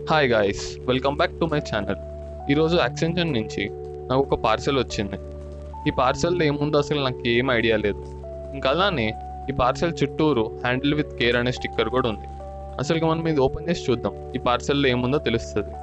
Hi guys, welcome back to my channel. ఈరోజు Accenture నుంచి నాకు ఒక పార్సెల్ వచ్చింది. ఈ పార్సెల్లో ఏముందో అసలు నాకు ఏం ఐడియా లేదు. ఇంకా అలానే ఈ పార్సెల్ చుట్టూరు హ్యాండిల్ విత్ కేర్ అనే స్టిక్కర్ కూడా ఉంది. అసలు మనం ఇది ఓపెన్ చేసి చూద్దాం, ఈ పార్సెల్లో ఏముందో తెలుస్తుంది.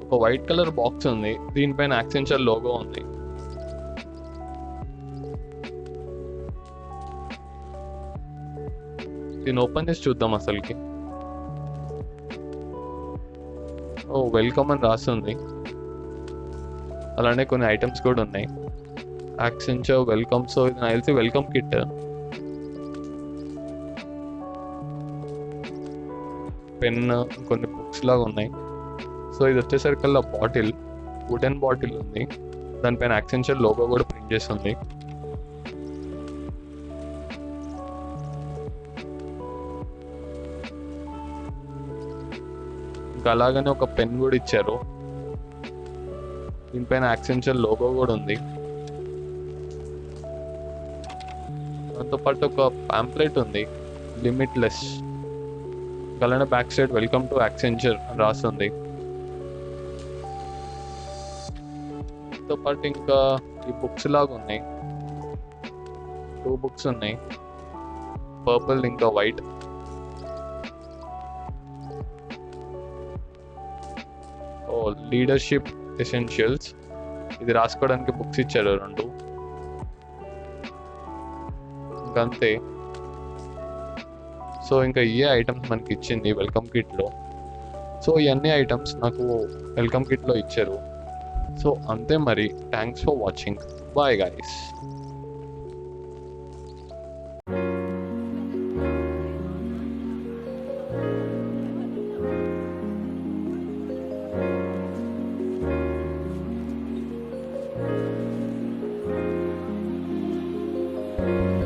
ఒక వైట్ కలర్ బాక్స్ ఉంది, దీనిపైన యాక్సెంచర్ లోగో ఉంది. దీన్ని ఓపెన్ చేసి చూద్దాం అసలుకి. ఓ వెల్కమ్ అని రాస్తుంది. అలానే కొన్ని ఐటమ్స్ కూడా ఉన్నాయి. యాక్సెంచర్ వెల్కమ్, సో ఇది నాకు తెలిసి వెల్కమ్ కిట్. పెన్, కొన్ని బుక్స్ లాగా ఉన్నాయి. సో ఇది వచ్చేసరికల్లా బాటిల్, వుడెన్ బాటిల్ ఉంది. దానిపైన యాక్సెంచర్ లోగో కూడా ప్రింట్ చేసి ఉంది. ఇంకా అలాగనే ఒక పెన్ కూడా ఇచ్చారు. దీనిపైన యాక్సెంచర్ లోగో కూడా ఉంది. దాంతోపాటు ఒక పాంప్లెట్ ఉంది, లిమిట్లెస్. అలానే back side welcome to Accenture అని రాస్తుంది. తో పాటు ఇంకా ఈ బుక్స్ లాగా ఉన్నాయి, 2 బుక్స్ ఉన్నాయి, పర్పుల్ ఇంకా వైట్. ఓ లీడర్షిప్ ఎసెన్షియల్స్, ఇది రాసుకోవడానికి బుక్స్ ఇచ్చారు 2. ఇంకంతే. సో ఇంకా ఇవే ఐటమ్స్ మనకి ఇచ్చింది వెల్కమ్ కిట్లో. సో ఇవన్నీ ఐటమ్స్ నాకు వెల్కమ్ కిట్లో ఇచ్చారు. సో అంతే మరి. Thanks for watching. Bye guys.